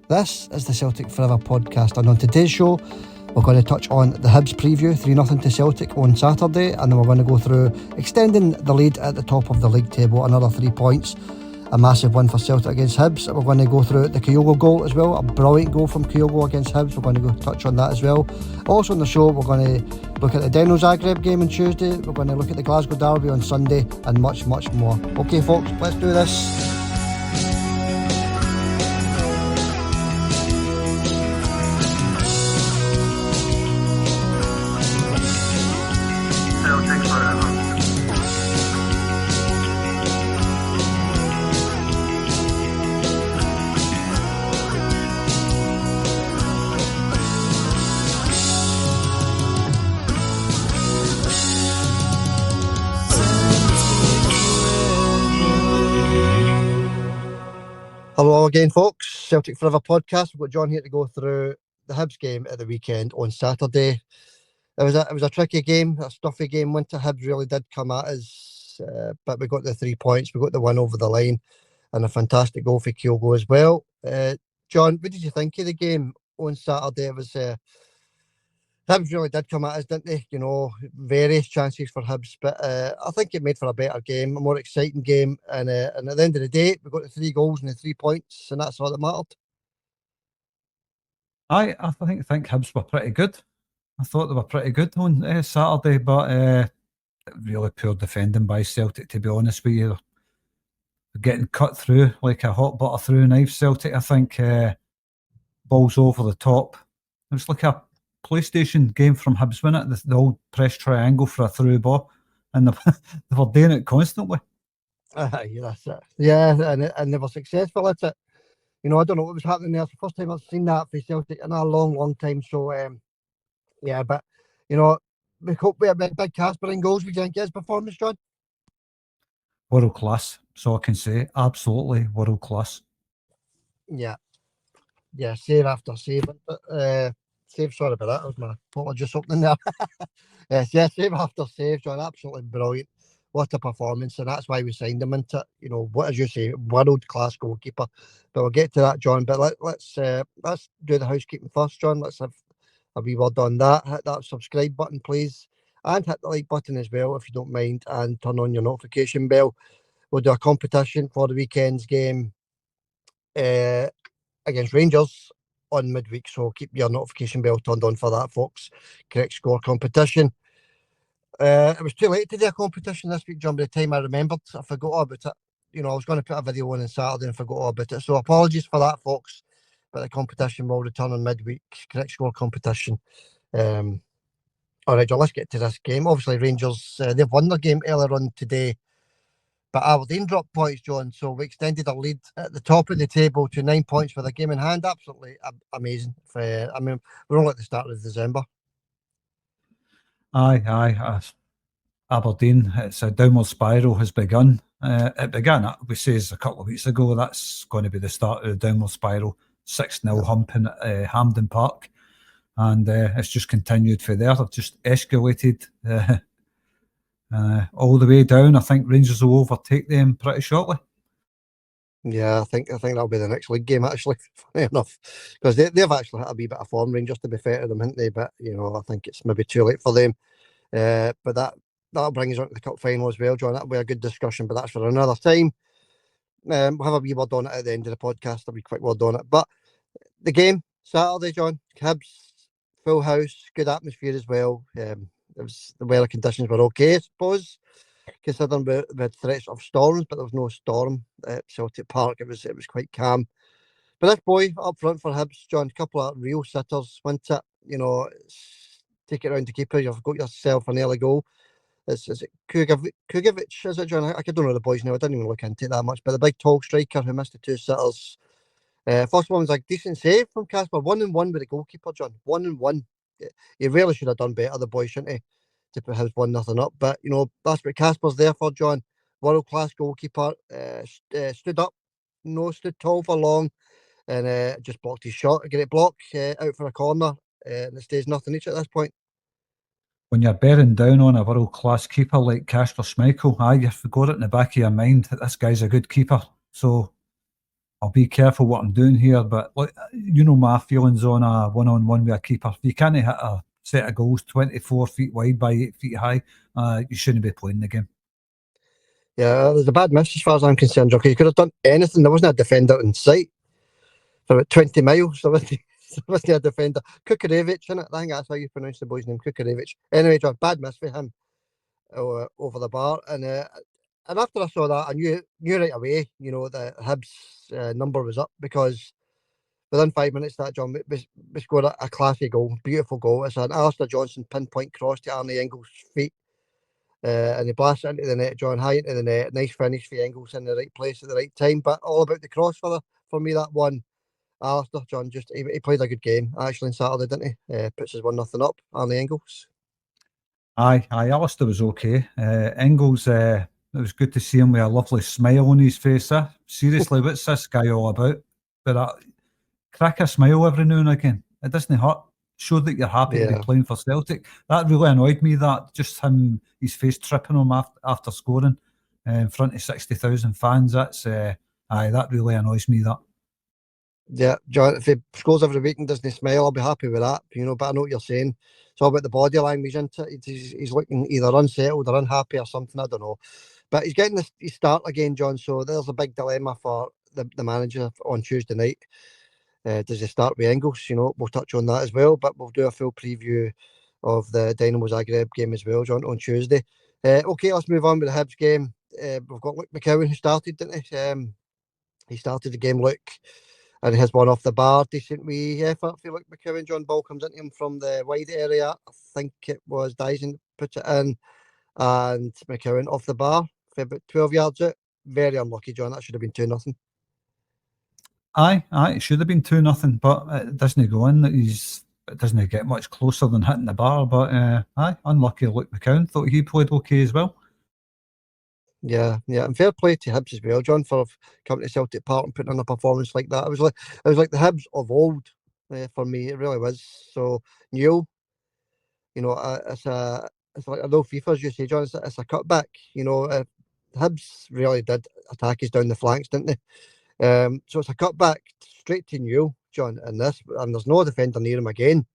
This is the Celtic Forever podcast, and on today's show we're going to touch on the Hibs preview, 3-0 to Celtic on Saturday, and then we're going to go through extending the lead at the top of the league table, another 3 points, a massive win for Celtic against Hibs. We're going to go through the Kyogo goal as well, a brilliant goal from Kyogo against Hibs. We're going to go touch on that as well. Also on the show we're going to look at the Dino Zagreb game on Tuesday, we're going to look at the Glasgow Derby on Sunday, and much more. Okay folks, let's do this. Hello again folks, Celtic Forever podcast. We've got John here to go through the Hibs game at the weekend on Saturday. It was a tricky game, a stuffy game. Winter Hibs really did come at us, but we got the 3 points, we got the win over the line, and a fantastic goal for Kyogo as well. John, what did you think of the game on Saturday? It was Hibs really did come at us, didn't they? You know, various chances for Hibs, but I think it made for a better game, a more exciting game, and at the end of the day, we got the 3 goals and the 3 points, and that's all that mattered. I think Hibs were pretty good. I thought they were pretty good on Saturday, but really poor defending by Celtic, to be honest with you. They're getting cut through like a hot butter through a knife, Celtic. I think balls over the top. It was like a PlayStation game from Hibs, wasn't it? The old press triangle for a through ball, and they were doing it constantly. Yeah, that's it. Yeah, and they were successful at it. You know, I don't know what was happening there. It's the first time I've seen that for Celtic in a long time. So, yeah, but, you know, we hope we have big Casper in goals. We didn't get his performance, John. World class, so I can say. Absolutely world class. Yeah, save after save. Save, sorry about that. That was my bottle just opening there. Yeah, save after save, John. Absolutely brilliant. What a performance, and that's why we signed him into, you know, what as you say, world-class goalkeeper. But we'll get to that, John. But let's do the housekeeping first, John. Let's have a wee word on that. Hit that subscribe button, please, and hit the like button as well, if you don't mind, and turn on your notification bell. We'll do a competition for the weekend's game against Rangers on midweek, so keep your notification bell turned on for that, folks. Correct score competition. It was too late to do a competition this week, John. By the time I remembered, I forgot all about it. You know, I was going to put a video on Saturday and forgot all about it. So apologies for that, folks. But the competition will return on midweek. Correct score competition. All right, John, let's get to this game. Obviously, Rangers, they've won their game earlier on today, but Aberdeen dropped points, John. So we extended our lead at the top of the table to 9 points with a game in hand. Absolutely amazing. I mean, we're only at the start of December. Aye. Aberdeen, it's a downward spiral has begun. It began, we says a couple of weeks ago, that's going to be the start of the downward spiral. 6-0 humping at Hampden Park, and it's just continued from there. They've just escalated all the way down. I think Rangers will overtake them pretty shortly. Yeah, I think that'll be the next league game, actually, funny enough, because they've actually had a wee bit of form, Rangers, to be fair to them, haven't they? But, you know, I think it's maybe too late for them. But that'll bring us on to the cup final as well, John. That'll be a good discussion, but that's for another time. We'll have a wee word on it at the end of the podcast, a wee quick word on it. But the game, Saturday, John, Hibs, full house, good atmosphere as well. It was, the weather conditions were okay, I suppose, considering we had threats of storms, but there was no storm at Celtic Park. It was quite calm. But this boy up front for Hibs, John, a couple of real sitters, wasn't it? You know, take it round to keeper, you've got yourself an early goal. Is it Kugovic, is it, John? I don't know the boys now, I didn't even look into it that much, but the big tall striker who missed the 2 sitters. First one was a decent save from Casper, 1-1 with the goalkeeper, John. 1-1. He really should have done better, the boy, shouldn't he, to put his 1-0 up. But, you know, that's what Casper's there for, John. World-class goalkeeper. Stood up, stood tall for long, and just blocked his shot. Get it blocked out for a corner, and it stays nothing each at this point. When you're bearing down on a world-class keeper like Kasper Schmeichel, you've got it in the back of your mind that this guy's a good keeper. So I'll be careful what I'm doing here, but like, you know my feelings on a one-on-one with a keeper. If you can't hit a set of goals 24 feet wide by 8 feet high, you shouldn't be playing the game. Yeah, there's a bad miss as far as I'm concerned, John, 'cause you could have done anything. There wasn't a defender in sight for about 20 miles. There wasn't, there wasn't a defender. Kukarevich, innit? I think that's how you pronounce the boy's name, Kukarevich. Anyway, John, bad miss for him over the bar. And after I saw that, I knew right away, you know, that Hibs' number was up, because within 5 minutes that, John, we scored a classy goal, beautiful goal. It's an Alistair Johnson pinpoint cross to Arnie Engels' feet. And he blasts it into the net, John, high into the net. Nice finish for Engels in the right place at the right time. But all about the cross for me, that one. Alistair, John, just he played a good game actually on Saturday, didn't he? Puts us 1-0 up, Arnie Engels. Aye, Alistair was okay. Engels, it was good to see him with a lovely smile on his face. Seriously, what's this guy all about? But crack a smile every now and again. It doesn't hurt. Show that you're happy to be playing for Celtic. That really annoyed me, that just his face tripping him after scoring in front of 60,000 fans. That really annoys me, that. Yeah, John, if he scores every week and doesn't smile, I'll be happy with that. You know, but I know what you're saying. It's all about the body language, isn't it? He's looking either unsettled or unhappy or something. I don't know. But he's getting his start again, John. So there's a big dilemma for the manager on Tuesday night. Does he start with Engels? You know, we'll touch on that as well. But we'll do a full preview of the Dynamo Zagreb game as well, John, on Tuesday. Okay, let's move on with the Hibs game. We've got Luke McCowan who started, didn't he? He started the game, Luke, and he has one off the bar. Decent wee effort for Luke McCowan. John, ball comes into him from the wide area. I think it was Dyson puts it in, and McCowan off the bar for about 12 yards out. Very unlucky, John. That should have been 2-0. Aye, it should have been 2-0, but it doesn't go in. It doesn't get much closer than hitting the bar. But unlucky Luke McCown. Thought he played okay as well. Yeah, and fair play to Hibs as well, John, for coming to Celtic Park and putting on a performance like that. It was like the Hibs of old for me. It really was. So Neil, you know, it's like, I know FIFA's you say, John, it's a cutback. You know, Hibs really did attack us down the flanks, didn't they? So it's a cutback straight to Newell, John, and there's no defender near him again.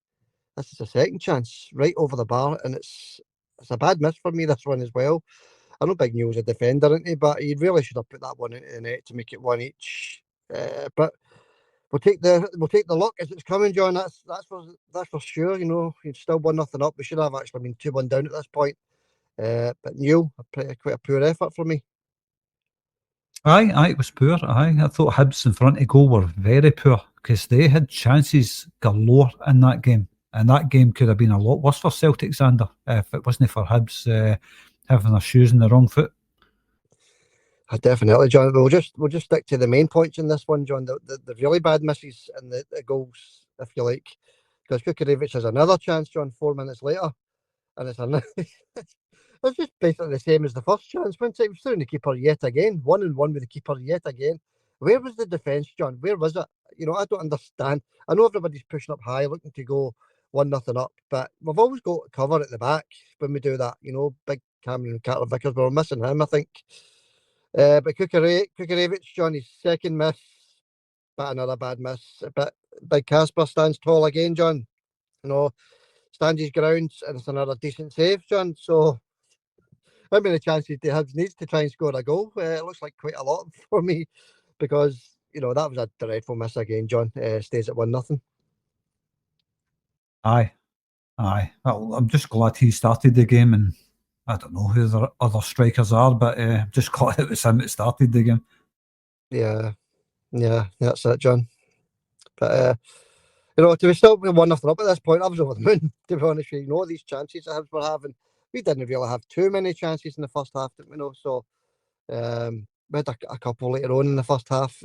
This is a second chance right over the bar, and it's a bad miss for me, this one as well. I know Big Newell's a defender, isn't he? But he really should have put that one into the net to make it one each. But we'll take the luck as it's coming, John. That's for sure. You know, you'd still 1-0 up. We should have actually been 2-1 down at this point. But Newell, quite a poor effort for me. Aye, it was poor. Aye, I thought Hibs in front of goal were very poor, because they had chances galore in that game, and that game could have been a lot worse for Celtic, Xander, if it wasn't for Hibs having their shoes in the wrong foot. Definitely, John. We'll just stick to the main points in this one, John. The really bad misses and the goals, if you like, because Kukarevich has another chance, John, 4 minutes later, and it's another. It's just basically the same as the first chance. Once it was through the keeper yet again, 1-1 with the keeper yet again. Where was the defence, John? Where was it? You know, I don't understand. I know everybody's pushing up high, looking to go 1-0 up, but we've always got cover at the back when we do that. You know, big Cameron Carter Vickers, we were missing him, I think. But Kukarevich, John, his second miss, but another bad miss. But Big Casper stands tall again, John. You know, stands his ground, and it's another decent save, John. So how many chances do Hibs needs to try and score a goal? It looks like quite a lot for me, because you know that was a dreadful miss again, John. Stays at 1-0. Aye. Well, I'm just glad he started the game, and I don't know who the other strikers are, but just glad it was him that started the game. Yeah, that's it, John. But you know, to be still 1-0 up at this point, I was over the moon, to be honest with you. You know, these chances that Hibs were having, we didn't really have too many chances in the first half, didn't we? Know, so we had a couple later on in the first half.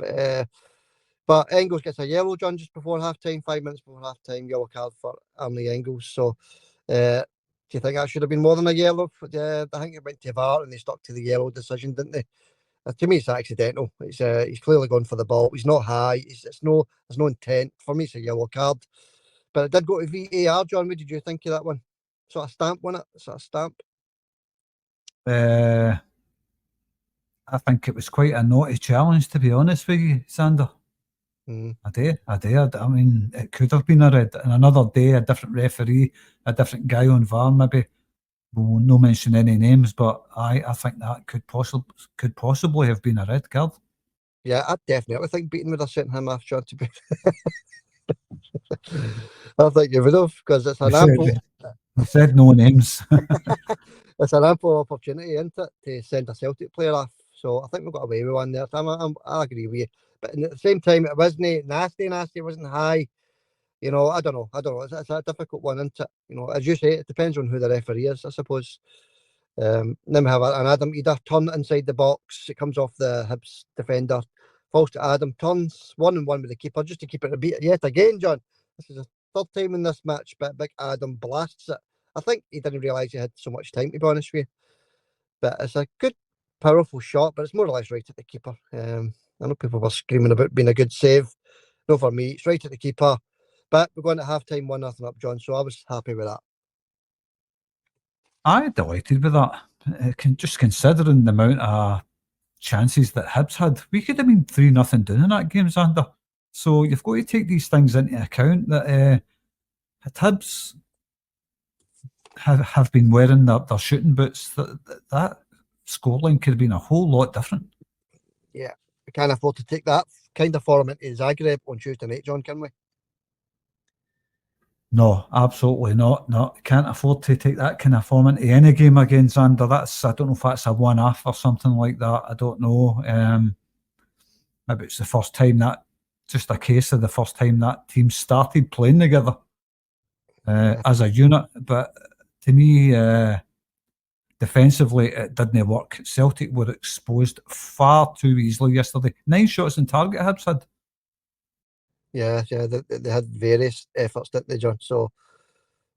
But Engels gets a yellow, John, just before half time, 5 minutes before half time, yellow card for Arnie Engels. So do you think that should have been more than a yellow? I think it went to VAR and they stuck to the yellow decision, didn't they? To me, it's accidental. He's clearly gone for the ball. He's not high. There's no intent. For me, it's a yellow card. But it did go to VAR, John. What did you think of that one? Sort of stamp, wasn't it? Sort of stamp. I think it was quite a naughty challenge, to be honest with you, Sander. I mean, it could have been a red. And another day, a different referee, a different guy on VAR, maybe. We'll no mention any names, but I think that could possibly have been a red card. Yeah, I definitely think Beaton would have sent him off, John, to be. I think you would have, because it's an ample. I said no names. It's an ample opportunity, isn't it, to send a Celtic player off. So I think we've got away with one there. I agree with you. But at the same time, it wasn't nasty. It wasn't high. You know, I don't know. It's a difficult one, isn't it? You know, as you say, it depends on who the referee is, I suppose. Then we have an Adam Eder turn inside the box. It comes off the Hibs defender. Falls to Adam, turns 1-on-1 with the keeper just to keep it a beat yet again, John. This is the third time in this match, but big Adam blasts it. I think he didn't realise he had so much time, to be honest with you. But it's a good, powerful shot, but it's more or less right at the keeper. I know people were screaming about being a good save. No, for me, it's right at the keeper. But we're going to half-time 1-0 up, John, so I was happy with that. I'm delighted with that. Just considering the amount of chances that Hibs had, we could have been 3-0 down in that game, Xander. So you've got to take these things into account that Hibs have been wearing their shooting boots. That scoreline could have been a whole lot different. Yeah, we can't afford to take that kind of form into Zagreb on Tuesday night, John, can we? No, absolutely not. No, can't afford to take that kind of form into any game again, Xander. I don't know if that's a one-off or something like that. I don't know. Maybe it's the first time just a case of the first time that team started playing together as a unit. But to me, defensively, it didn't work. Celtic were exposed far too easily yesterday. 9 shots on target, Hibs had. Yeah, they had various efforts, didn't they, John? So,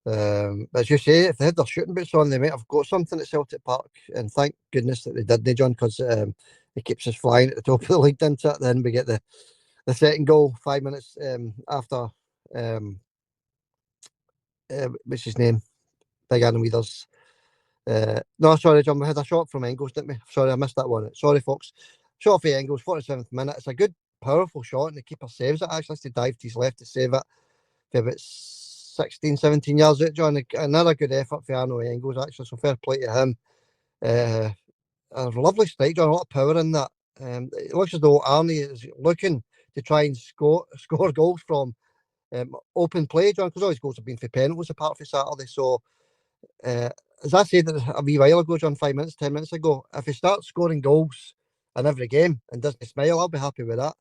as you say, if they had their shooting boots on, they might have got something at Celtic Park. And thank goodness that they didn't, John, because it keeps us flying at the top of the league, doesn't it? Then we get the second goal 5 minutes after. What's his name? Big Adam Weathers. No, sorry, John. We had a shot from Engels, didn't we? Sorry, I missed that one. Sorry, folks. Shot for Engels, 47th minute. It's a good, powerful shot, and the keeper saves it. Actually, has to dive to his left to save it. For about 16, 17 yards out, John. Another good effort for Arno Engels, actually. So fair play to him. A lovely strike, John. A lot of power in that. It looks as though Arnie is looking to try and score goals from open play, John, because all his goals have been for penalties apart from Saturday. So, as I said a wee while ago, John, 5 minutes, 10 minutes ago, if he starts scoring goals in every game and doesn't smile, I'll be happy with that.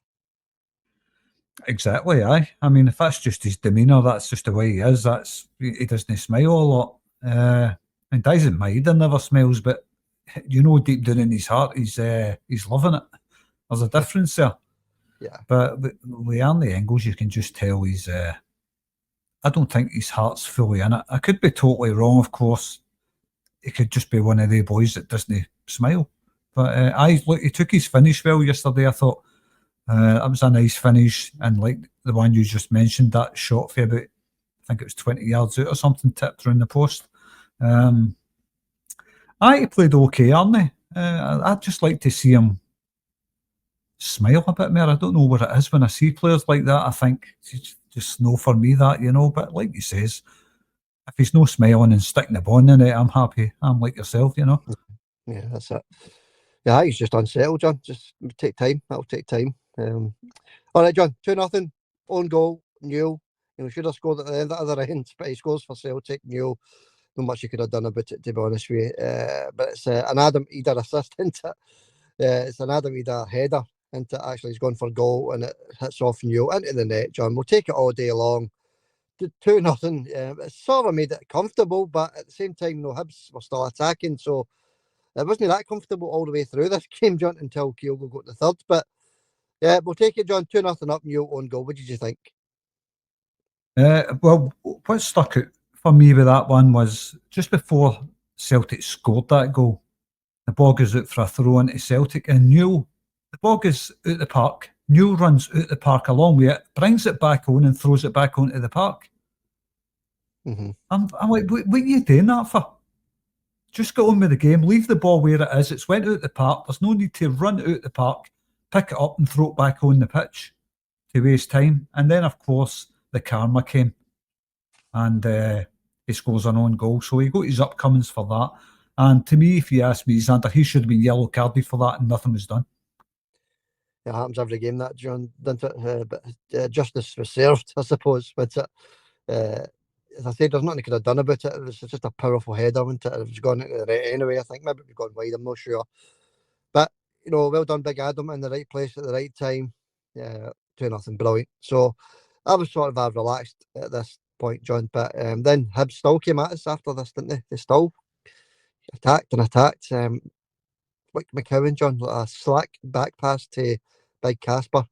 Exactly, aye. I mean, if that's just his demeanour, that's just the way he is. He doesn't smile a lot. And doesn't mind, he never smiles, but you know, deep down in his heart, he's loving it. There's a difference there. Yeah. But with Arnie Engels, you can just tell he's. I don't think his heart's fully in it. I could be totally wrong, of course. He could just be one of the boys that doesn't smile. But look, he took his finish well yesterday. I thought that was a nice finish, and like the one you just mentioned, that shot for about, I think it was 20 yards out or something, tipped around the post. He played okay, Arnie. I'd just like to see him smile a bit more. I don't know what it is when I see players like that. I think it's just no for me, that, you know. But like he says, if he's no smiling and sticking the ball in it, I'm happy. I'm like yourself, you know. Yeah, that's it. Yeah, he's just unsettled, John. Just take time. That'll take time. All right, John. 2-0. Own goal. Newell. Should have scored at the end, other end, but he scores for Celtic. Newell. Not much he could have done about it, to be honest with you. But it's an Adam Eder assist, isn't it? It's an Adam Eder header, isn't it? Actually, he's gone for goal and it hits off Newell into the net, John. We'll take it all day long. 2-0. It sort of made it comfortable, but at the same time, Hibs were still attacking, so it wasn't that comfortable all the way through this game, John, until Kyogo got the third. But yeah, we'll take it, John. 2-0 up, Newell on goal. What did you think? Well, what stuck out for me with that one was just before Celtic scored that goal, the ball goes out for a throw into Celtic, and Newell, the ball goes out the park. Newell runs out the park along with it, brings it back on and throws it back onto the park. Mm-hmm. I'm like, what are you doing that for? Just get on with the game. Leave the ball where it is. It's went out the park. There's no need to run out the park, pick it up and throw it back on the pitch to waste time. And then, of course, the karma came. And he scores an own goal. So he got his upcomings for that. And to me, if you ask me, Xander, he should have been yellow carded for that and nothing was done. It happens every game, that, John, doesn't it? But justice was served, I suppose. But as I said, there's nothing he could have done about it. It was just a powerful header, wasn't it? It was gone into the right anyway, I think. Maybe it was gone wide, I'm not sure. But, well done, Big Adam, in the right place at the right time. 2-0, brilliant. So I was sort of relaxed at this point, John. But then Hibs still came at us after this, didn't they? They still attacked. Like McCowan, John, like a slack back pass to Big Casper.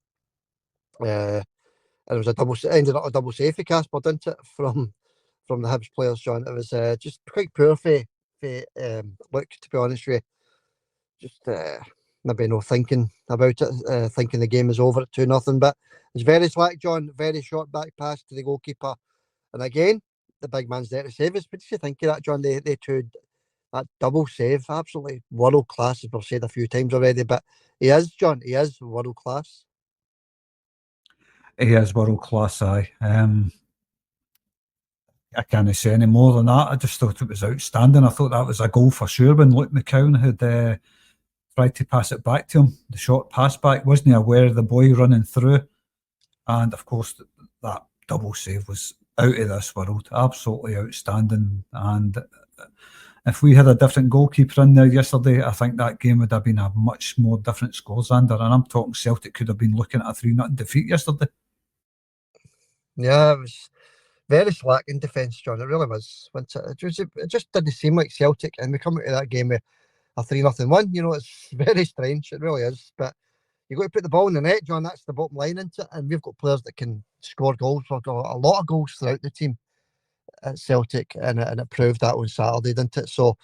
And it was ended up a double save for Casper, didn't it? From the Hibs players, John. It was just quite poor for Luke, to be honest with you. Just maybe no thinking about it, thinking the game is over at 2-0. But it's very slack, John. Very short back pass to the goalkeeper. And again, the big man's there to save us. What did you think of that, John? They two, that double save, absolutely world class, as we've said a few times already. But he is, John, he is world class. He is world class, aye. I can't say any more than that. I just thought it was outstanding. I thought that was a goal for sure when Luke McCowan had tried to pass it back to him. The short pass back, wasn't he aware of the boy running through? And of course, that double save was out of this world. Absolutely outstanding. And if we had a different goalkeeper in there yesterday, I think that game would have been a much more different score, Xander. And I'm talking Celtic could have been looking at a 3-0 defeat yesterday. Yeah, it was very slack in defence, John. It really was. It just didn't seem like Celtic, and we come out of that game with a 3-0 win. It's very strange. It really is. But you've got to put the ball in the net, John. That's the bottom line into it. And we've got players that can score goals. We've got a lot of goals throughout the team at Celtic, and it proved that on Saturday, didn't it? So,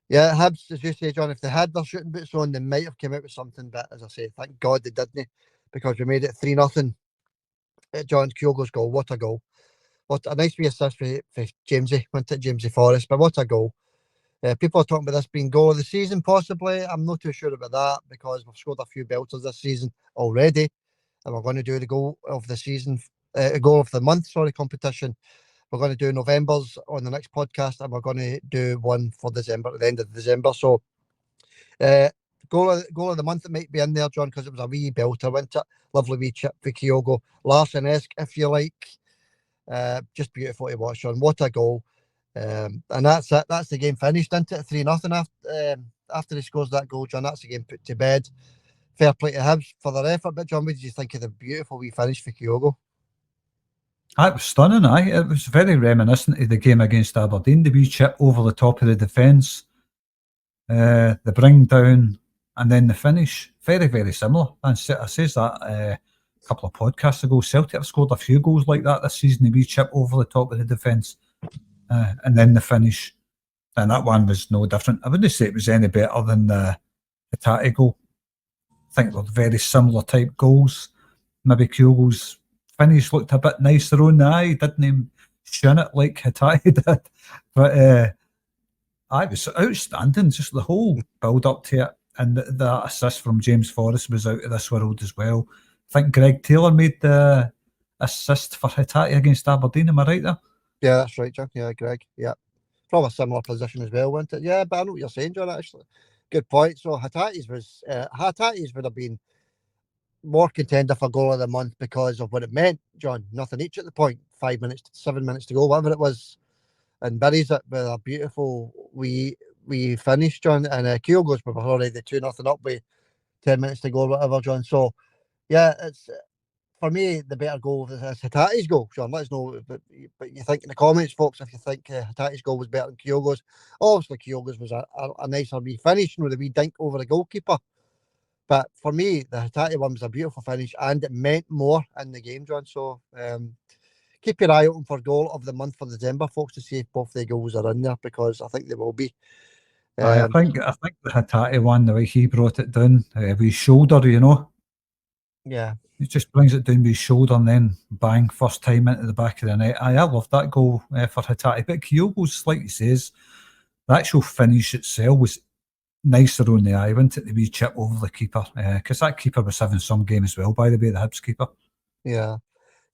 yeah, Hibs, as you say, John, if they had their shooting boots on, they might have come out with something. But as I say, thank God they didn't, because we made it 3-0. John Kyogo's goal, what a goal. What a nice wee assist for Jamesy, went to Jamesy Forrest, but what a goal. People are talking about this being goal of the season, possibly. I'm not too sure about that, because we've scored a few belters this season already, and we're going to do the goal of the season, goal of the month, competition. We're going to do November's on the next podcast, and we're going to do one for December at the end of December. So, goal of the month, it might be in there, John, because it was a wee belter, wasn't it? Lovely wee chip for Kyogo, Larson-esque, if you like. Just beautiful to watch, John. What a goal. And that's it. That's the game finished, isn't it? 3-0 after he scores that goal, John. That's the game put to bed. Fair play to Hibs for their effort. But, John, what did you think of the beautiful wee finish for Kyogo? It was stunning, aye. It was very reminiscent of the game against Aberdeen. The wee chip over the top of the defence, the bring down, and then the finish. Very, very similar. And I says that a couple of podcasts ago. Celtic have scored a few goals like that this season. The wee chip over the top of the defence, and then the finish. And that one was no different. I wouldn't say it was any better than the Hatate goal. I think they're very similar type goals. Maybe Kyogo's finish looked a bit nicer on the eye, didn't he? Shin it like Hatate did. But it was outstanding, just the whole build up to it. And the assist from James Forrest was out of this world as well. I think Greg Taylor made the assist for Hatate against Aberdeen, am I right there? Yeah, that's right, John. Yeah, Greg. Yeah. From a similar position as well, wasn't it? Yeah, but I know what you're saying, John, actually. Good point. So Hatate's would have been more contender for goal of the month because of what it meant, John. Nothing each at the point. 7 minutes to go, whatever it was, and buries it with a beautiful wee finish, John. And Kyogo's were already 2-0 up with 10 minutes to go, whatever, John. So yeah, it's for me the better goal is Hatate's goal, John. Let us know, but you think in the comments, folks, if you think Hatate's goal was better than Kyogo's. Obviously, Kyogo's was a nicer wee finish, the wee dink over the goalkeeper. But for me, the Hatate one was a beautiful finish, and it meant more in the game, John. So keep your eye open for goal of the month for December, folks, to see if both the goals are in there, because I think they will be. I think the Hatate one, the way he brought it down with his shoulder, Yeah. He just brings it down with his shoulder and then bang, first time into the back of the net. I love that goal for Hatate. But Kyogo's, like he says, the actual finish itself was nicer on the eye, wasn't it? The wee chip over the keeper, because that keeper was having some game as well, by the way, the Hibs keeper. Yeah,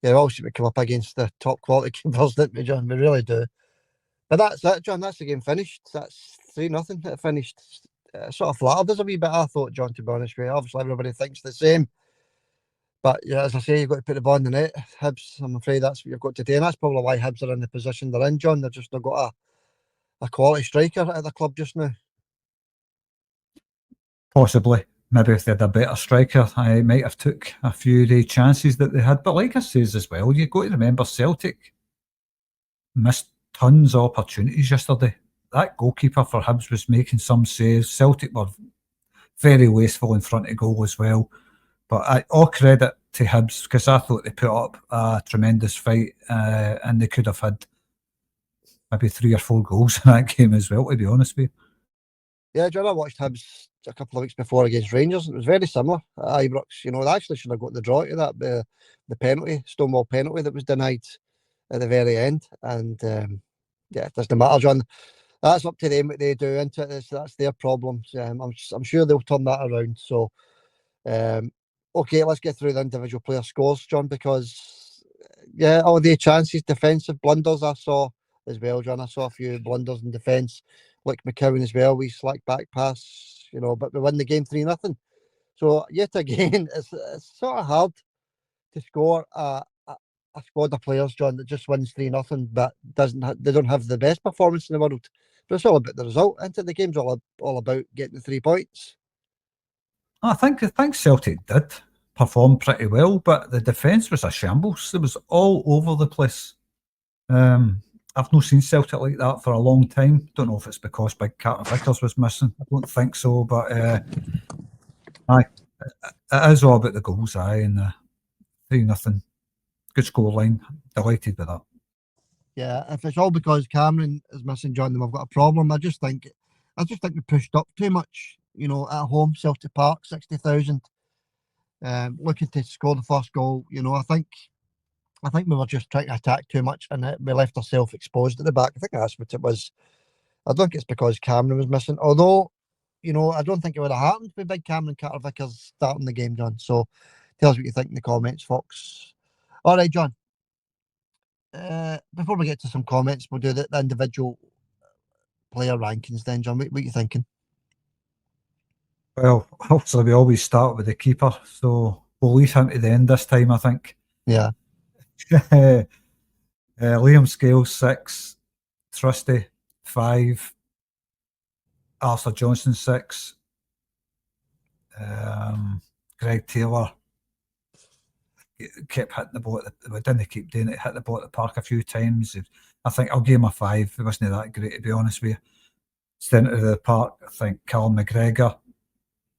obviously we come up against the top quality keepers, didn't we, John? We really do. But that's it, John. That's the game finished. That's 3-0. It finished. Sort of flattered us a wee bit, I thought, John, to be honest with you. Obviously, everybody thinks the same. But yeah, as I say, you've got to put the ball in the net. Hibs, I'm afraid that's what you've got to do. And that's probably why Hibs are in the position they're in, John. They've just not got a quality striker at the club just now. Possibly. Maybe if they had a better striker, I might have took a few of the chances that they had. But like I says as well, you've got to remember Celtic missed tons of opportunities yesterday. That goalkeeper for Hibs was making some saves. Celtic were very wasteful in front of goal as well. But all credit to Hibs, because I thought they put up a tremendous fight, and they could have had maybe 3 or 4 goals in that game as well, to be honest with you. Yeah, John, I watched Hibs a couple of weeks before against Rangers. It was very similar at Ibrox. They actually should have got the draw to that, the penalty, Stonewall penalty that was denied at the very end. And yeah, it doesn't matter, John. That's up to them what they do, isn't it? That's their problems. I'm sure they'll turn that around. So, okay, let's get through the individual player scores, John, because yeah, all the chances, defensive blunders I saw as well, John. I saw a few blunders in defence, like McCowan as well. We slack back pass, but we win the game 3-0. So yet again, it's sort of hard to score a squad of players, John, that just wins 3-0, but they don't have the best performance in the world. But it's all about the result, isn't it? The game's all about getting the 3 points. I think Celtic did perform pretty well, but the defence was a shambles. It was all over the place. I've not seen Celtic like that for a long time. Don't know if it's because Big Carter Vickers was missing. I don't think so, but aye, it is all about the goals, and 3-0. Good scoreline. Delighted with that. Yeah, if it's all because Cameron is missing, John, then we've got a problem. I just think we pushed up too much. At home, Celtic Park, 60,000. Looking to score the first goal. I think we were just trying to attack too much, and we left ourselves exposed at the back. I think that's what it was. I don't think it's because Cameron was missing. Although, I don't think it would have happened with Big Cameron Carter Vickers starting the game, John. So, tell us what you think in the comments, Fox. All right, John. Before we get to some comments, we'll do the individual player rankings then, John. What are you thinking? Well, obviously we always start with the keeper, so we'll leave him to the end this time, I think. Yeah. Liam Scales, 6. Trusty, 5. Arthur Johnson, 6. Greg Taylor kept hitting the ball. We didn't keep doing it. Hit the ball at the park a few times. I think I'll give him a 5. It wasn't that great, to be honest with you. Centre of the park, I think Callum McGregor.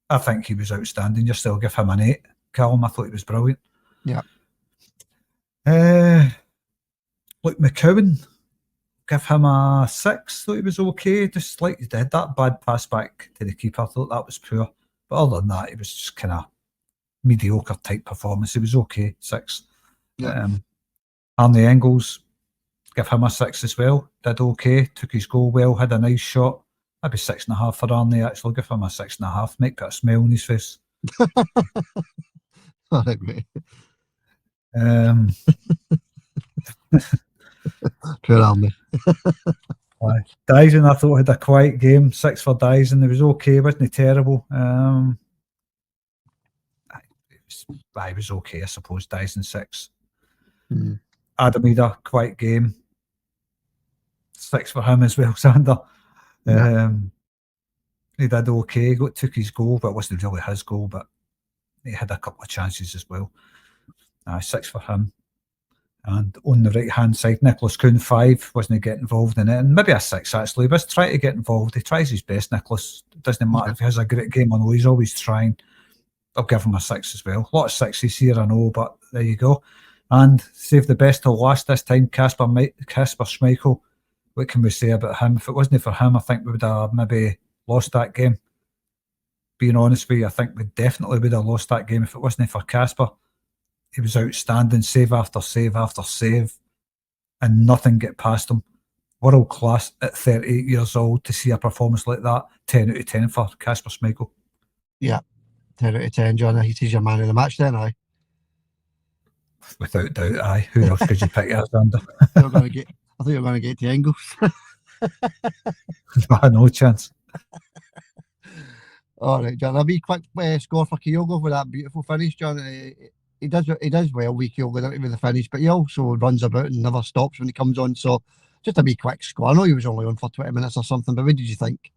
I think he was outstanding. Just still give him an 8. Callum, I thought he was brilliant. Yeah. Look, McCowan, give him a 6. Thought he was okay. Just like he did that bad pass back to the keeper. I thought that was poor. But other than that, it was just kind of mediocre type performance. He was okay, 6. Yeah. Arnie Engels, give him a 6 as well. Did okay. Took his goal well. Had a nice shot. Maybe 6.5 for Arnie, actually. Give him a 6.5. Might put a smile on his face. All right, mate. Poor Arnie. Dyson, I thought, had a quiet game. 6 for Dyson. It was okay. Wasn't he terrible? He was okay, I suppose. Dyson, 6. Adam Ida, quiet game. 6 for him as well, Xander. Yeah. He did okay. Took his goal, but it wasn't really his goal, but he had a couple of chances as well. 6 for him. And on the right hand side, Nicholas Kuhn, 5. Wasn't he getting involved in it? And maybe a 6 actually. He was trying to get involved. He tries his best, Nicholas. It doesn't matter if he has a great game or no, he's always trying. I'll give him a 6 as well. A lot of 6s here, I know, but there you go. And save the best till last this time, Kasper Schmeichel. What can we say about him? If it wasn't for him, I think we would have maybe lost that game. Being honest with you, I think we definitely would have lost that game if it wasn't for Kasper. He was outstanding, save after save after save, and nothing get past him. world class at 38 years old to see a performance like that. 10 out of 10 for Kasper Schmeichel. Yeah, 10 out of 10, John. He's your man of the match then, aye. Without doubt, aye. Who else could you pick as under? You're going to get. I thought you were going to get to Engels. No chance. All right, John. A wee quick score for Kyogo with that beautiful finish, John. He does well with Kyogo, doesn't he, with the finish, but he also runs about and never stops when he comes on. So just a wee quick score. I know he was only on for 20 minutes or something, but what did you think?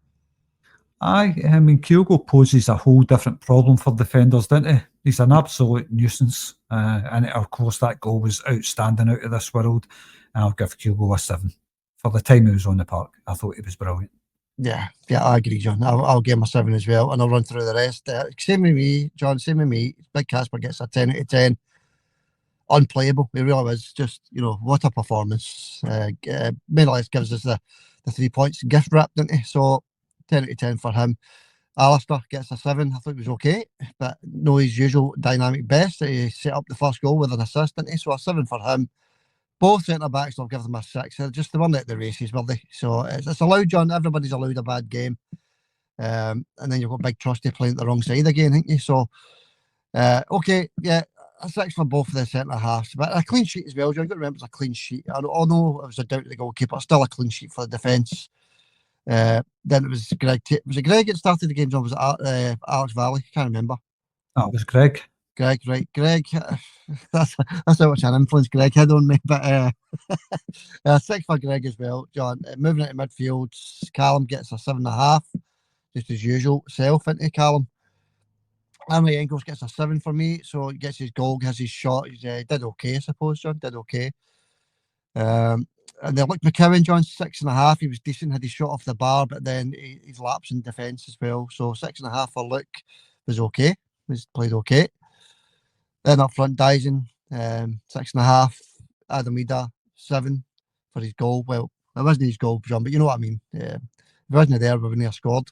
Aye, I mean, Kyogo poses a whole different problem for defenders, doesn't he? He's an absolute nuisance. And of course, that goal was outstanding, out of this world. And I'll give Kyogo a 7. For the time he was on the park, I thought he was brilliant. Yeah, I agree, John. I'll give him a 7 as well, and I'll run through the rest. Same with me, John, same with me. Big Kasper gets a 10 out of 10. Unplayable. He really was. Just, what a performance. Menelaus gives us the 3 points gift wrap, didn't he? So 10 out of 10 for him. Alistair gets a 7. I thought it was okay, but no his usual dynamic best. He set up the first goal with an assist, didn't he? So a 7 for him. Both centre backs, I'll give them a 6. They're just the one at the races, were they? So it's allowed, John. Everybody's allowed a bad game. And then you've got Big Trusty playing at the wrong side again, haven't you? So, okay, yeah, a 6 for both of the centre halves. But a clean sheet as well, John. You've got to remember it's a clean sheet. Although it was a doubt to the goalkeeper, still a clean sheet for the defence. Then it was Greg. Was it Greg that started the game, John? Was it Alex Valley? I can't remember. Oh, it was Greg. Greg, right. Greg, that's how much an influence Greg had on me. But 6 for Greg as well, John. Moving into midfield, Callum gets a 7.5, just as usual. Self into Callum. Emily Engels gets a 7 for me, so he gets his goal, has his shot. He did okay, I suppose, John. Did okay. And then Luke McCowan, John, 6.5. He was decent, had his shot off the bar, but then he's lapsed in defence as well. So 6.5 for Luke was okay. Was played okay. Then up front, Dyson, 6.5. Adam Ida, 7 for his goal. Well, it wasn't his goal, John, but you know what I mean. If he wasn't there, we wouldn't have scored.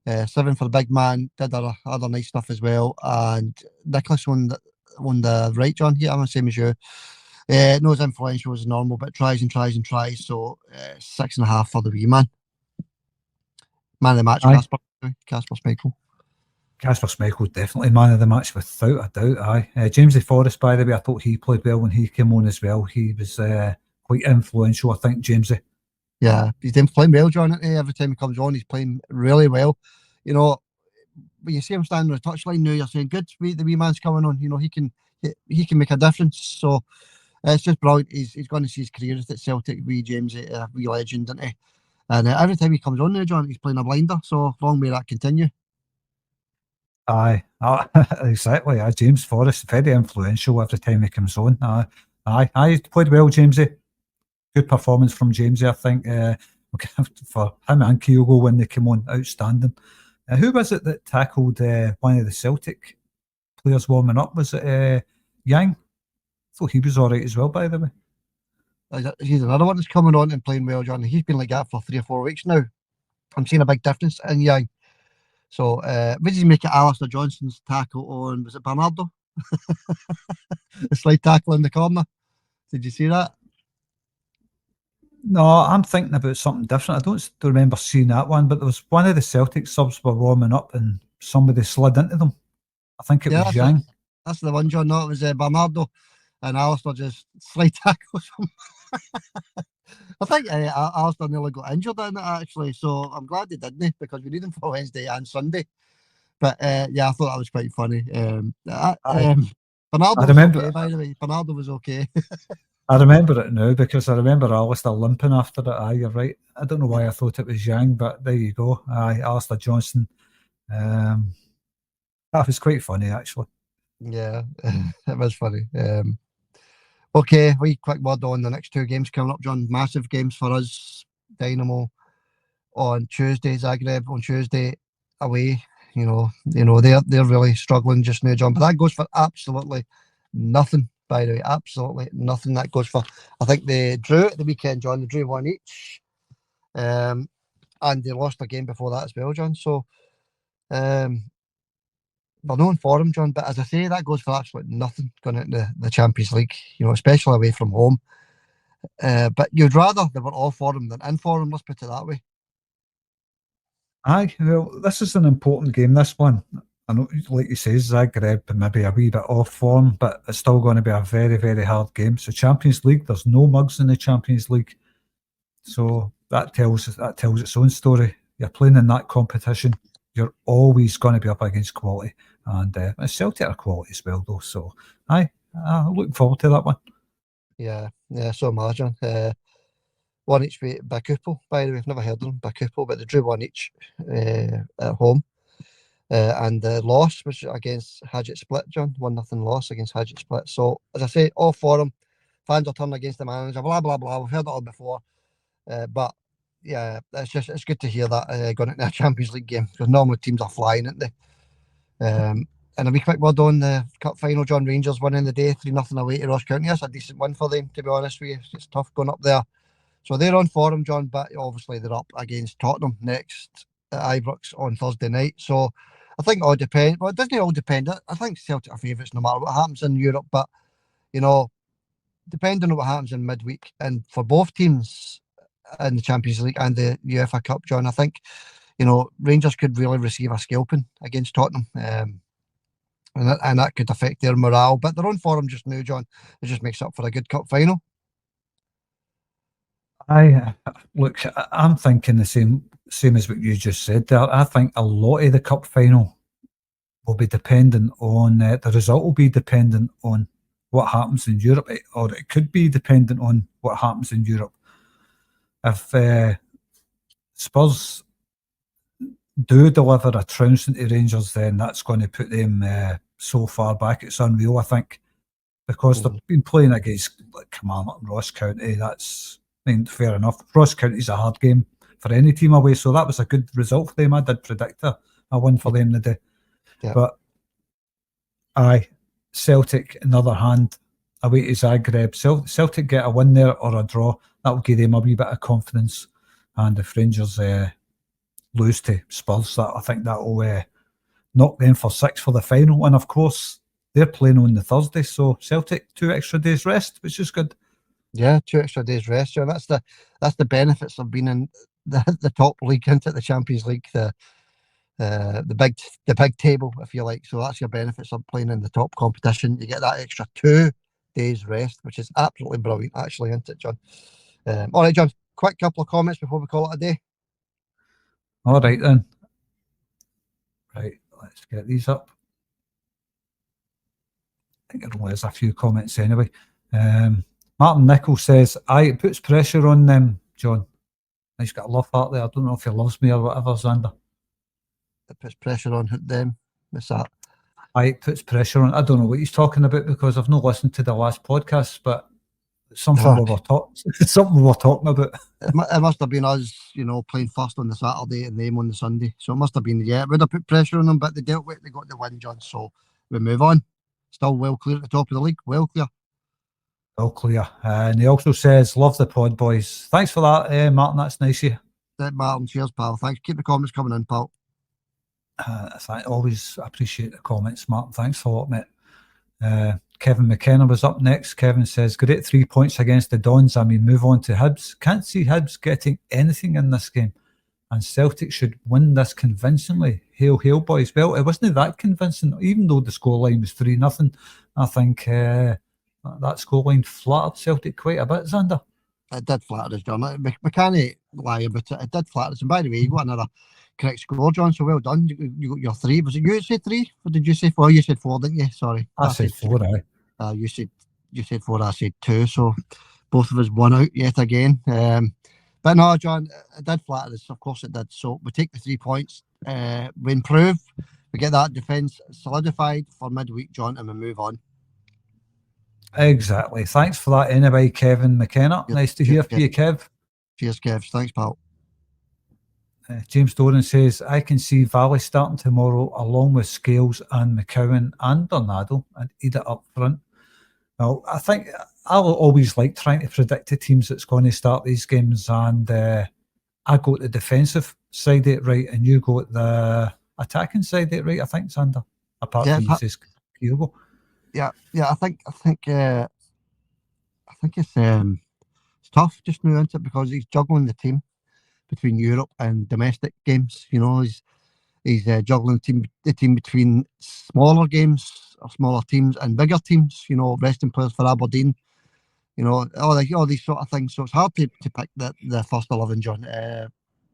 7 for the big man, did other nice stuff as well. And Nicholas on the right, John, here, I'm the same as you. Not as influential as normal, but tries. So 6.5 for the wee man. Man of the match, Kasper Schmeichel. Kasper Schmeichel, definitely man of the match without a doubt, aye. James Forrest, by the way, I thought he played well when he came on as well. He was quite influential, I think, Jamesy. Yeah, he's been playing well, John. Every time he comes on, he's playing really well. When you see him standing on the touchline now, you're saying, good, the wee man's coming on. He can make a difference. So it's just brilliant. He's going to see his career at Celtic, wee James, a wee legend, isn't he? And every time he comes on now, John, he's playing a blinder. So long may that continue. Aye, exactly. James Forrest, very influential every time he comes on. Aye, played well, Jamesy. Good performance from Jamesy, I think. For him and Kyogo when they came on, outstanding. Who was it that tackled one of the Celtic players warming up? Was it Yang? I thought he was all right as well, by the way. He's another one that's coming on and playing well, John. He's been like that for 3 or 4 weeks now. I'm seeing a big difference in Yang. So, what did you make it Alistair Johnson's tackle on, was it Bernardo? The slide tackle in the corner. Did you see that? No, I'm thinking about something different. I don't remember seeing that one, but there was one of the Celtic subs were warming up and somebody slid into them. I think it was Yang. That's the one, John. No, it was Bernardo, and Alistair just slide tackles him. I think Alistair nearly got injured in it, actually, so I'm glad he didn't, because we need him for Wednesday and Sunday. But yeah, I thought that was quite funny. Bernardo was okay, by the way. Bernardo was okay. I remember it now because I remember Alistair limping after it. Aye, you're right. I don't know why I thought it was Yang, but there you go. Aye, Alistair Johnson. That was quite funny, actually. Yeah, it was funny. Okay, we quick word on the next 2 games coming up, John. Massive games for us. Dynamo on Tuesday, Zagreb on Tuesday away. They're really struggling just now, John. But that goes for absolutely nothing, by the way. Absolutely nothing. That goes for, I think they drew at the weekend, John. They drew 1 each. And they lost a game before that as well, John. So they're known for them, John, but as I say, that goes for absolutely nothing going into the Champions League, especially away from home. But you'd rather they were off form than in form, let's put it that way. Aye, well, this is an important game, this one. I know, like you say, Zagreb maybe a wee bit off form, but it's still going to be a very, very hard game. So Champions League, there's no mugs in the Champions League. So that tells its own story. You're playing in that competition, you're always going to be up against quality. And Celtic are quality as well, though. So, aye, looking forward to that one. Yeah, so imagine. One each way Bakupol, by the way, I've never heard of them, Bakupol, but they drew one each at home. And the loss was against Hajduk Split, John. 1-0 loss against Hajduk Split. So, as I say, all for them. Fans are turning against the manager, blah, blah, blah. We've heard it all before. But, yeah, it's good to hear that going into a Champions League game, because normally teams are flying, aren't they? And a wee quick word on the cup final, John. Rangers winning the day 3-0 away to Ross County. That's a decent win for them, to be honest with you. It's tough going up there. So they're on form, John, but obviously they're up against Tottenham next at Ibrox on Thursday night. So I think it all depends. Well, it doesn't all depend. I think Celtic are favourites no matter what happens in Europe. But, depending on what happens in midweek, and for both teams in the Champions League and the UEFA Cup, John, I think, Rangers could really receive a scalping against Tottenham. And that could affect their morale. But they're on form just now, John. It just makes up for a good cup final. Look, I'm thinking the same as what you just said there. I think a lot of the cup final will be dependent on the result will be dependent on what happens in Europe, or it could be dependent on what happens in Europe. If Spurs do deliver a trouncing to Rangers, then that's going to put them so far back. It's unreal, I think, because they've been playing against Kilmarnock and Ross County. Fair enough. Ross County's a hard game for any team away, so that was a good result for them. I did predict a win for them today. Yeah. But Celtic, on the other hand, away to Zagreb. Celtic get a win there or a draw, that will give them a wee bit of confidence. And if Rangers lose to Spurs, I think that will knock them for 6 for the final. And of course, they're playing on the Thursday, so Celtic 2 extra days rest, which is good. Yeah, 2 extra days rest. Yeah, that's the benefits of being in the top league, into the Champions League, the big table, if you like. So that's your benefits of playing in the top competition. You get that extra 2 days rest, which is absolutely brilliant, actually, isn't it, John? All right, John. Quick couple of comments before we call it a day. All right then. Right, let's get these up. I think there's a few comments anyway. Martin Nichols says, it puts pressure on them, John. He's got a love heart there. I don't know if he loves me or whatever, Xander. It puts pressure on them. What's that? It puts pressure on. I don't know what he's talking about, because I've not listened to the last podcast, but something we were talking about. It must have been us, playing first on the Saturday and them on the Sunday. So it must have been, it would have put pressure on them, but they dealt with it. They got the win, John. So we move on. Still well clear at the top of the league. Well clear. All clear. And he also says, love the pod, boys. Thanks for that, Martin. That's nice of you. Martin, cheers, pal. Thanks. Keep the comments coming in, pal. I always appreciate the comments, Martin. Thanks a lot, mate. Kevin McKenna was up next. Kevin says, great 3 points against the Dons. Move on to Hibs. Can't see Hibs getting anything in this game. And Celtic should win this convincingly. Hail, hail, boys. Well, it wasn't that convincing, even though the scoreline was 3-0. I think that scoreline flattered Celtic quite a bit, Xander. It did flatter us, John. We can't lie about it. It did flatter us. And by the way, you got another correct score, John, so well done. You got your 3. Was it you that said 3? Or did you say 4? You said 4, didn't you? Sorry. I said 4, aye. You said 4, I said 2, so both of us won out yet again. But no, John, it did flatter us. Of course it did. So we take the 3 points. We improve. We get that defence solidified for midweek, John, and we move on. Exactly. Thanks for that anyway, Kevin McKenna. Nice to hear from you, Kev. Cheers, Kev. Thanks, pal. James Doran says, I can see Valley starting tomorrow along with Scales and McCowan and Bernardo and eat it up front. Now, I think I'll always like trying to predict the teams that's going to start these games, and I go to the defensive side of it right, and you go at the attacking side of it right, I think, Xander. Apart from you says Kyogo. Yeah, I think it's tough just now, isn't it? Because he's juggling the team between Europe and domestic games. You know, he's juggling the team between smaller games or smaller teams and bigger teams. You know, resting players for Aberdeen. You know, all these sort of things. So it's hard to pick the first 11, John.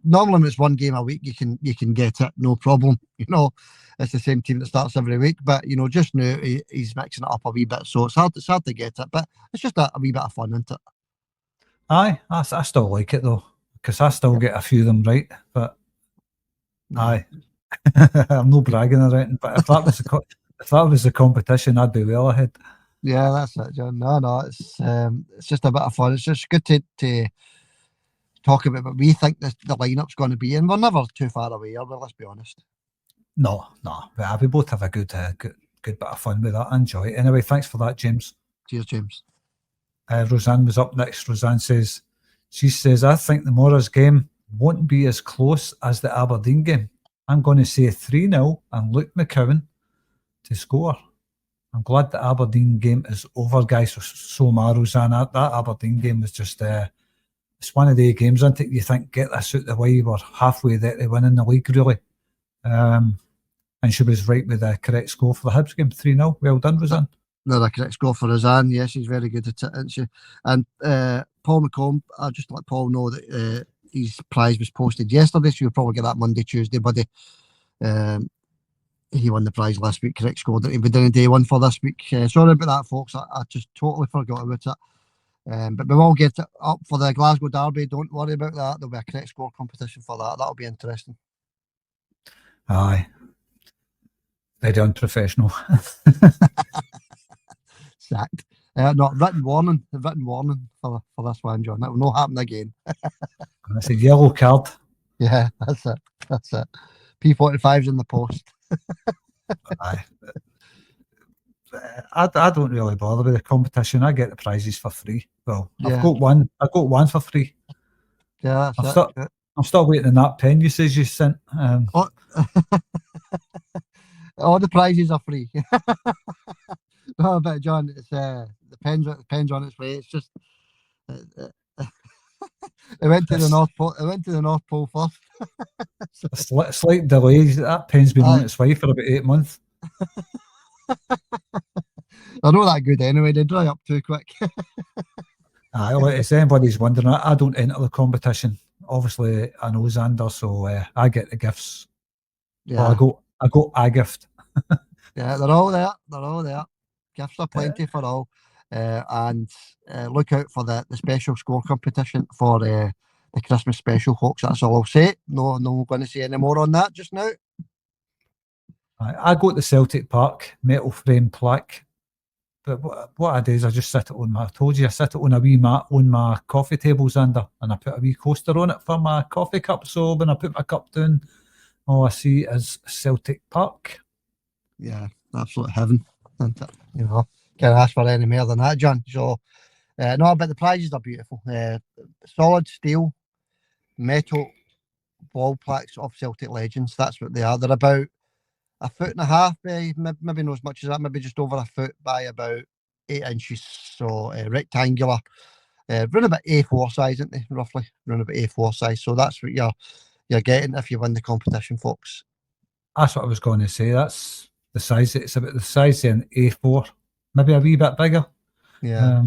Normally, when it's one game a week, you can get it, no problem. You know, it's the same team that starts every week. But you know, just now he's mixing it up a wee bit, so it's hard to get it. But it's just a wee bit of fun, isn't it? Aye, I still like it though, because I still get a few of them right. But aye, I'm no bragging or anything. But if that was the competition, I'd be well ahead. Yeah, that's it, John. No, it's just a bit of fun. It's just good to talk about what we think the lineup's going to be, and we're never too far away, are we? Let's be honest. No, we both have a good bit of fun with that. I enjoy it. Anyway, thanks for that, James. Cheers, James. Roseanne was up next. Roseanne says, I think the Morris game won't be as close as the Aberdeen game. I'm going to say 3-0 and Luke McCowan to score. I'm glad the Aberdeen game is over, guys. So am I, Roseanne. That Aberdeen game was just it's one of the games, isn't it? You think, get this out the way, we're halfway there to winning the league, really. And she was right with the correct score for the Hibs game, 3-0. Well done, Roseanne. No, the correct score for Roseanne. Yes, she's very good at it, isn't she? And Paul McComb, I'll just let Paul know that his prize was posted yesterday, so you'll probably get that Monday, Tuesday, buddy. He won the prize last week, correct score that he'll be doing day one for this week. Sorry about that, folks. I just totally forgot about it. But we will get it up for the Glasgow Derby. Don't worry about that. There'll be a correct score competition for that. That'll be interesting. Aye. Very unprofessional. Sacked. No, written warning for this one, John. That will not happen again. That's a yellow card. Yeah, that's it. P45's in the post. Aye. I don't really bother with the competition. I get the prizes for free. Well, yeah. I've got one for free. Yeah, I'm still waiting on that pen you says you sent. All the prizes are free. No, but John, it's the pen's on its way. It's just it went to the North Pole. It went to the North Pole first. A slight delay. That pen's been on its way for about 8 months. They're not that good anyway. They dry up too quick. If anybody's wondering, I don't enter the competition. Obviously, I know Xander, so I get the gifts. Yeah, well, I got a gift. Yeah, they're all there. Gifts are plenty for all. And look out for the special score competition for the Christmas special, folks. That's all I'll say. No, I'm going to say any more on that just now. I go to Celtic Park, metal frame plaque. But what I do is I just sit it on I sit it on a wee mat on my coffee table, Xander, and I put a wee coaster on it for my coffee cup. So when I put my cup down, all I see is Celtic Park. Yeah, absolute heaven. You know, can't ask for any more than that, John. So, no, but the prizes are beautiful. Solid steel, metal wall plaques of Celtic legends. That's what they are. They're about 1.5 feet, maybe not as much as that, maybe just over 1 foot by about 8 inches. So rectangular. Run about A4 size, isn't they? Roughly run about A4 size. So that's what you're getting if you win the competition, folks. That's what I was going to say. That's the size. It's about the size of an A4, maybe a wee bit bigger. Yeah.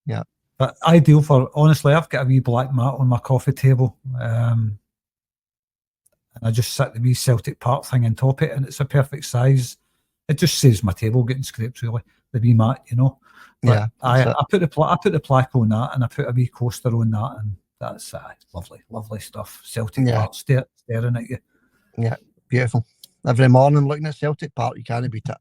Yeah. But ideal for, honestly, I've got a wee black mat on my coffee table. And I just set the wee Celtic Park thing on top of it, and it's a perfect size. It just saves my table getting scraped, really. The wee mat, you know. But yeah. I put the plaque on that, and I put a wee coaster on that, and that's lovely stuff. Celtic Park, staring at you. Yeah, beautiful. Every morning looking at Celtic Park, you can't beat it.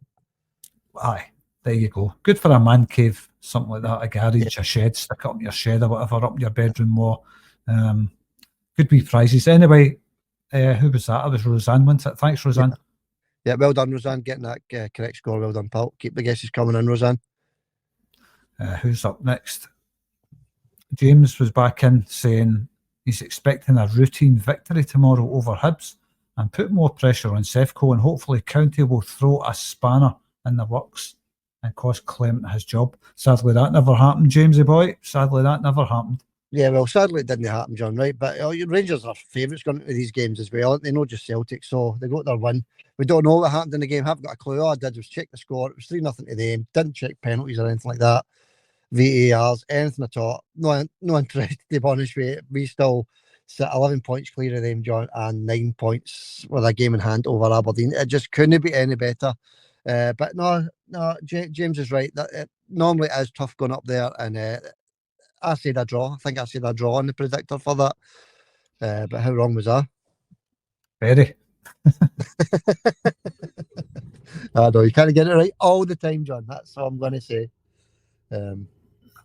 Aye, there you go. Good for a man cave, something like that, a garage, a shed, stick up in your shed or whatever, up in your bedroom wall. Good wee prizes. Anyway, who was that? It was Roseanne, wasn't it? Thanks, Roseanne. Yeah, well done, Roseanne, getting that correct score. Well done, pal. Keep the guesses coming in, Roseanne. Who's up next? James was back in saying he's expecting a routine victory tomorrow over Hibs and put more pressure on Sefco, and hopefully County will throw a spanner in the works and cost Clement his job. Sadly, that never happened, Jamesy boy. Sadly, that never happened. Yeah, well, sadly it didn't happen, John, right? But Rangers are favourites going into these games as well. They know just Celtic, so they got their win. We don't know what happened in the game. Haven't got a clue. All I did was check the score. It was 3-0 to them. Didn't check penalties or anything like that. VARs, anything at all. No interest, to be honest with you. We still sit 11 points clear of them, John, and 9 points with a game in hand over Aberdeen. It just couldn't be any better. But no, James is right. That it normally is tough going up there, and I said a draw. I think I said a draw on the predictor for that. But how wrong was I? Very. I know you can't get it right all the time, John. That's all I'm going to say. You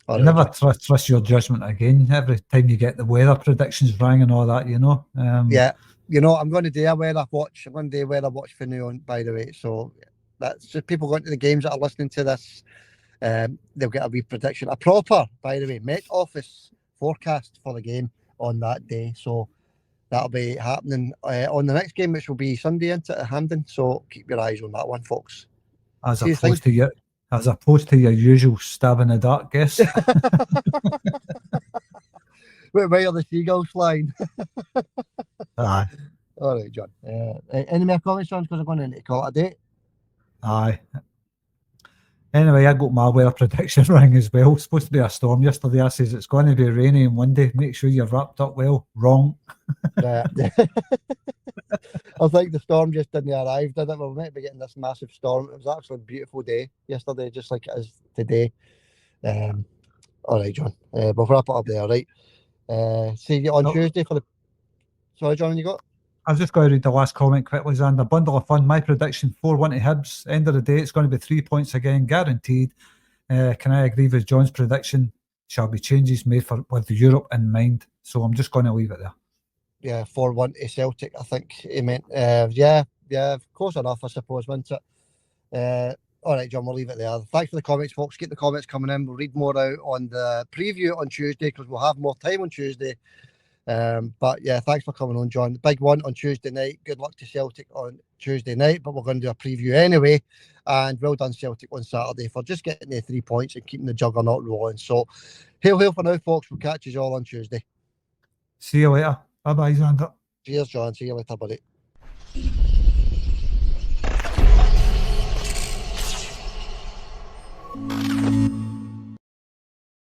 never trust your judgment again. Every time you get the weather predictions wrong and all that, Yeah, I'm going to do a weather watch. I'm going to do a weather watch for now on, by the way. So that's just people going to the games that are listening to this. They'll get a wee prediction, a proper, by the way, Met Office forecast for the game on that day. So that'll be happening on the next game, which will be Sunday into Hampden. So keep your eyes on that one, folks. As opposed to your usual stab in the dark guess. Where are the seagulls flying? Aye. All right, John. Any more comments, John? Because I'm going to need to call it a day. Aye. Anyway, I got my weather prediction wrong as well. It's supposed to be a storm yesterday. I says it's going to be rainy and windy. Make sure you're wrapped up well. Wrong. I think the storm just didn't arrive, did it? We might be getting this massive storm. It was actually a beautiful day yesterday, just like it is today. All right, John. We'll wrap it up there, right? See you on Tuesday for the... Sorry, John, you got? I've just got to read the last comment quickly, Xander. Bundle of fun. My prediction, 4-1 to Hibs. End of the day, it's going to be 3 points again, guaranteed. Can I agree with John's prediction? Shall be changes made with Europe in mind. So I'm just going to leave it there. Yeah, 4-1 to Celtic, I think he meant. Yeah, close enough, I suppose, wasn't it? All right, John, we'll leave it there. Thanks for the comments, folks. Keep the comments coming in. We'll read more out on the preview on Tuesday because we'll have more time on Tuesday. But yeah, thanks for coming on, John. The big one on Tuesday night. Good luck to Celtic on Tuesday night, but we're going to do a preview anyway. And well done, Celtic, on Saturday for just getting the 3 points and keeping the juggernaut rolling. So, hail for now, folks. We'll catch you all on Tuesday. See you later. Bye-bye, Xander. Cheers, John. See you later, buddy.